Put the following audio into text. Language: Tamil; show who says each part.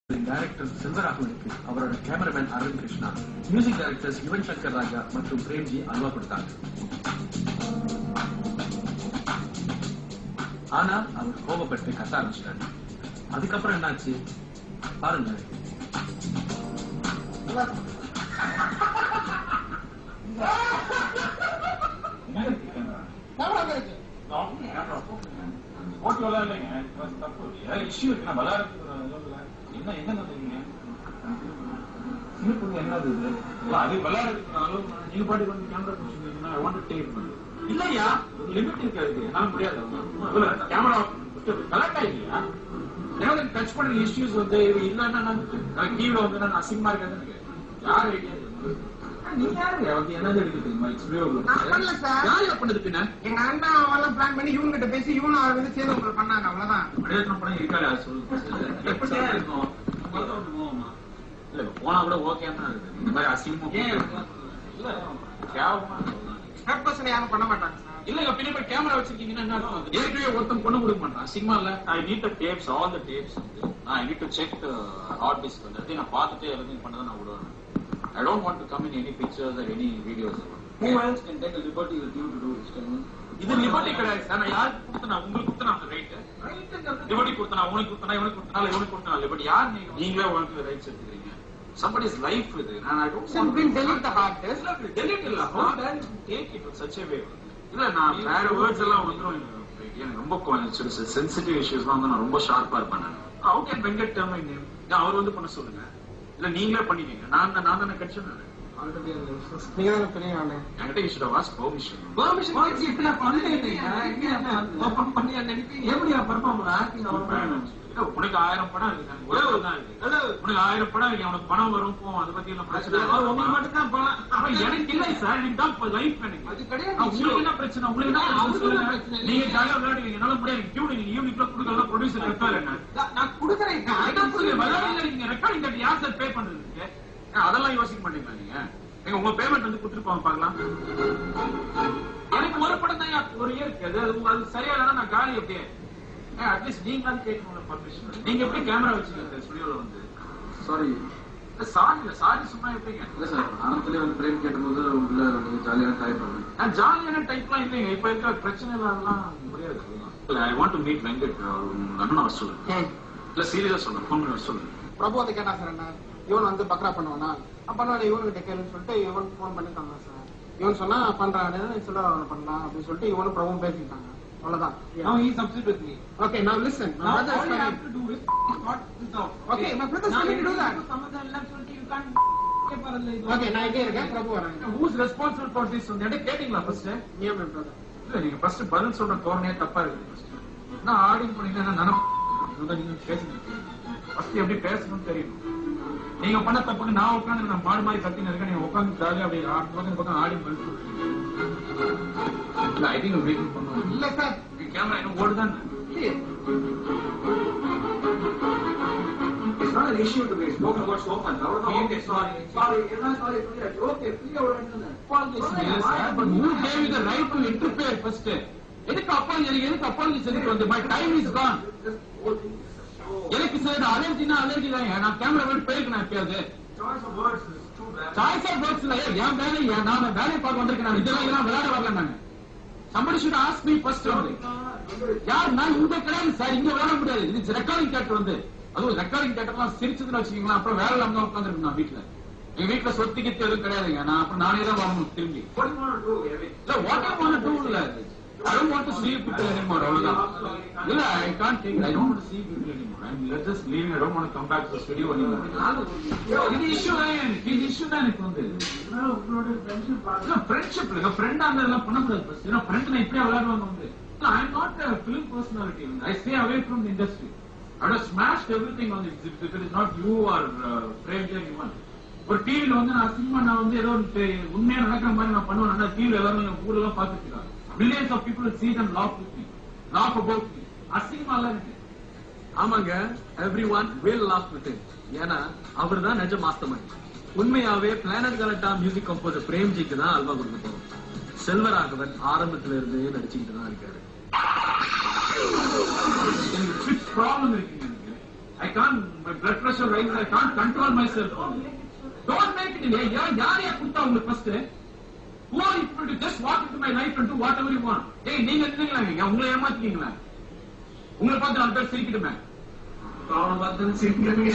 Speaker 1: டைரக்டர் செல்வராகவனுக்கு அவரோட cameraman Aravind Krishna, music directors Yuvan Shankar Raja மற்றும் பிரேம்ஜி அல்வா கொடுத்தாங்க. ஆனா அவர் கோபப்பட்டு கத்த ஆரம்பிச்சிட்டாரு. அதுக்கப்புறம் என்னாச்சு பாருங்க.
Speaker 2: இல்லையா லிமிட் இருக்காது, முடியாது. கேமரா கலெக்ட் ஆகியா டச் பண்ற இஷ்யூஸ் வந்து இல்லன்னா டிவில வந்து நான் அசிங்கமா இருக்காது. யார் ஐடியா நீங்க யாரு என்னது எடுக்க தெரியுமா?
Speaker 3: எங்க அண்ணா அவெல்லாம் பிளான் பண்ணி இவங்க கிட்ட பேசி இவனும் அவர் வந்து சேர்ந்து உங்களுக்கு பண்ணாங்க. அவ்வளவுதான்.
Speaker 2: மணிரத்னம் படம் இருக்காது. அது சொல்லுங்க எப்படியா இருக்கும்? இல்ல போனா கூட ஓகே தான் இருக்கு. இந்த மாதிரி அசிங்கமா இல்ல கேவலமா
Speaker 3: பர்பஸ்ல யாரும் பண்ண மாட்டாங்க.
Speaker 2: இல்ல பின்னாடி கேமரா வச்சிருக்கீங்கன்னா என்ன அர்த்தம்? ஏற்கனவே ஒருத்தன் பொண்ணு கொடுக்க மாட்டான். அசிங்கமா இல்ல. I need the tapes, all the tapes. I need to check the hard disk. அதை நான் பார்த்துட்டு எல்லாம் பண்ணத நான் விடுவேன். I don't want to come in any pictures or any videos. Who else can take a liberty with you to do this? இது லிபர்ட்டி கிடையாது சார். நான் யாருக்கு கொடுத்தனா? உங்களுக்கு கொடுத்தனா அந்த ரைட்? லிபர்ட்டி கொடுத்தனா? உங்களுக்கு கொடுத்தனா? இவனுக்கு கொடுத்தனா? இவனுக்கு கொடுத்தனா? லிபர்ட்டி யார்? நீங்களே உங்களுக்கு ரைட்ஸ் எடுத்துக்கிறீங்க. Somebody's life with it. And I don't want
Speaker 3: to delete the hard disk.
Speaker 2: Delete இல்ல. How can take it in such a way? இல்ல நான் வேற வேர்ட்ஸ் எல்லாம் வந்துரும். எனக்கு ரொம்ப கொஞ்சம் சென்சிட்டிவ் இஷ்யூஸ்லாம் வந்து நான் ரொம்ப ஷார்ப்பா இருப்பேன். How can Venkat tell my name? அவர் வந்து பண்ண சொல்லுங்க. இல்ல நீங்களே பண்ணிக்கீங்க. நான் தானே கட்சி
Speaker 3: நீங்க தானே பெரிய ஆளு.
Speaker 2: என்கிட்ட you should have ask permission.
Speaker 3: Permission வாங்கி இப்ப நான் பண்ணேன். ஓபன் பண்ணி நினைப்பீங்க. எப்படியா பர்ஃபார்ம் ஆக்டிங்
Speaker 2: உனக்கு 1000 படம் இருக்கு. உனக்கு 1000 படம் இருக்கு. அவனுக்கு பணம் வரும் போகும். அதை பத்தி எல்லாம் பிரச்சனை
Speaker 3: உங்களுக்கு மட்டும் தான் பணம்.
Speaker 2: எனக்கு இல்லை சார். எனக்கு தான் லைஃப். எனக்கு
Speaker 3: அது கிடையாது.
Speaker 2: உங்களுக்கு என்ன பிரச்சனை? உங்களுக்கு என்ன பிரச்சனை? நீங்க ஜாலியா விளையாடுவீங்க. என்னால முடியாது. டியூனிங் யூனிக்ல கொடுக்கறதா ப்ரொடியூசர் ரெக்கார்ட் என்ன?
Speaker 3: நான் கொடுக்குறேன்.
Speaker 2: நீங்க ரெக்கார்டிங் கட்டி யார் சார் பே பண்றதுக்கு? அதெல்லாம் யோசிக்க மாட்டீங்களா நீங்க? நீங்க உங்க பேமெண்ட் வந்து கொடுத்துருப்பாங்க பார்க்கலாம். எனக்கு ஒரு படம் தான் ஒரு இயருக்கு. அது சரியா இல்லைன்னா நான் காலி அப்படியே. அட்லீஸ்ட் நீங்க கேட்கணும் பர்மிஷன். நீங்க எப்படி கேமரா வச்சுக்கீங்க ஸ்டுடியோல வந்து? சாரி சாரி சும்மா எப்படிங்க? இல்ல சார், ஆரம்பத்திலே வந்து பிரேம் கேட்டபோது உள்ள ஜாலியான டைப் பண்ணேன். ஜாலியான டைப்லாம் இல்லைங்க. இப்ப இருக்கிற பிரச்சனை அதெல்லாம் முடியாது. I want to meet Venkat. அண்ணன் அவர் சொல்லுங்க. இல்ல சீரியஸா சொல்லுங்க. ஃபோன் பண்ணி சொல்லுங்க.
Speaker 3: பிரபு வந்து கேட்டா சார் என்ன இவன் வந்து பக்ரா பண்ணுவானா? பண்ணுவான். இவனுக்கு கேளுன்னு சொல்லிட்டு இவன் போன் பண்ணி தந்தான் சார். இவன் சொன்னா பண்றான் சொல்ல பண்ணலாம் அப்படின்னு சொல்லிட்டு இவனும் பிரபுவும் பேசிட்டாங்க. அவ்வளவுதான்.
Speaker 2: Now he is upset with me.
Speaker 3: Okay, now listen.
Speaker 2: Now all you have to do is sort this out.
Speaker 3: Okay, my brother is going to do that.
Speaker 2: You can't
Speaker 3: Okay, நான் இங்கே இருக்கேன். பிரபு வராங்க.
Speaker 2: Who is responsible for this? வந்து கேட்டிங்களா ஃபர்ஸ்ட்?
Speaker 3: நீ my brother.
Speaker 2: இல்ல நீங்க ஃபர்ஸ்ட் பதில் சொல்ற தோரணையே தப்பா இருக்கு. ஃபர்ஸ்ட் நான் ஆடிங் பண்ணிட்டேன்னா நான் நீங்க பேசுங்க. ஃபர்ஸ்ட் எப்படி பேசணும்னு தெரியணும். நீங்க பண்ண தப்புக்கு நான் உட்கார்ந்து நான் மாடு மாதிரி கத்தின்னு இருக்கேன். நீங்க உட்கார்ந்து ஜாலியா அப்படி பக்கம் ஆடி பண்ணிட்டு இல்ல ஐ திங்க் வெயிட்டிங் பண்ணுவோம்.
Speaker 3: இல்ல சார்,
Speaker 2: கேமரா இன்னும் ஓடுதான்.
Speaker 4: It's not an issue to be spoken about so much. Okay, sorry. Okay, please
Speaker 2: but who gave you the right to interfere first? எதுக்கு apology சொல்லிட்டு வந்து my time is gone. எனக்கு சார் அலர்ஜி தான். நான் கேமரா விட்டு போயிருக்கேன். எப்பயாவது சாய்ஸ் ஆஃப் வேர்ட்ஸ் இல்ல. என் வேலை நான் வேலையை பார்க்க வந்திருக்கேன். நான் இதெல்லாம் விளையாட வரல. நான் somebody should ask me first. யார் நான் இங்க கிடையாது சார். இங்க விளையாட முடியாது. இது ரெக்கார்டிங் தியேட்டர் வந்து. அதுவும் ரெக்கார்டிங் தியேட்டர்லாம் சிரிச்சதுன்னு வச்சுக்கீங்களா, அப்புறம் வேலை இல்லாம தான் உட்காந்துருக்கு. நான் வீட்டுல எங்க வீட்டுல சொத்துக்கு எதுவும் கிடையாதுங்க. நான் அப்புறம் நானே தான் வரணும் திரும்பி. இல்ல what I want to to இல்ல. I don't want to see people anymore. இல்ல I can't take it. I don't want to see people anymore. Let's just leave it. I don't want to come back to the studio anymore. இது இஷ்யூ தான். இது இஷ்யூ தான் எனக்கு வந்து. ஃப்ரெண்ட்ஷிப் இல்ல. ஃப்ரெண்டா அதெல்லாம் பண்ண முடியாது. ஏன்னா ஃப்ரெண்ட் நான் இப்படியே விளையாடுவாங்க வந்து. I am not a film personality. I stay away from the industry. I would have smashed everything on it if it is not you or Prem Jain. ஒரு டிவில வந்து நான் சினிமா நான் வந்து ஏதோ உண்மையா நடக்கிற மாதிரி நான் பண்ணுவேன். டிவில எல்லாரும் ஊரெல்லாம் பார்த்துட்டு இருக்காங்க. Millions of people will see them laugh with me, laugh about me. அசிங்கமா இல்ல இருக்கு.
Speaker 1: ஆமாங்க, everyone will laugh with him. ஏன்னா அவர் தான் நிஜ மாஸ்டர் மைண்ட். உண்மையாவே பிளானட் கலட்டா மியூசிக் கம்போசர் பிரேம்ஜிக்கு தான் அல்வா கொடுக்க போறோம். செல்வராகவன் ஆரம்பத்துல இருந்து நடிச்சுக்கிட்டு தான் இருக்காரு.
Speaker 2: எனக்கு ப்ராப்ளம் இருக்குங்க. I can't, my blood pressure rises, I can't control myself. Don't make it in here. யாரையா குத்தா உங்களுக்கு first? Who are you to just walk into my life and do whatever you want? Hey, நீங்க என்னங்களா உங்களை ஏமாத்திட்டீங்களா? உங்களை பார்த்து 4 பேர் சிரிக்கட்டுமே.
Speaker 4: அவனை பார்த்து சிரிக்கிறதுக்கு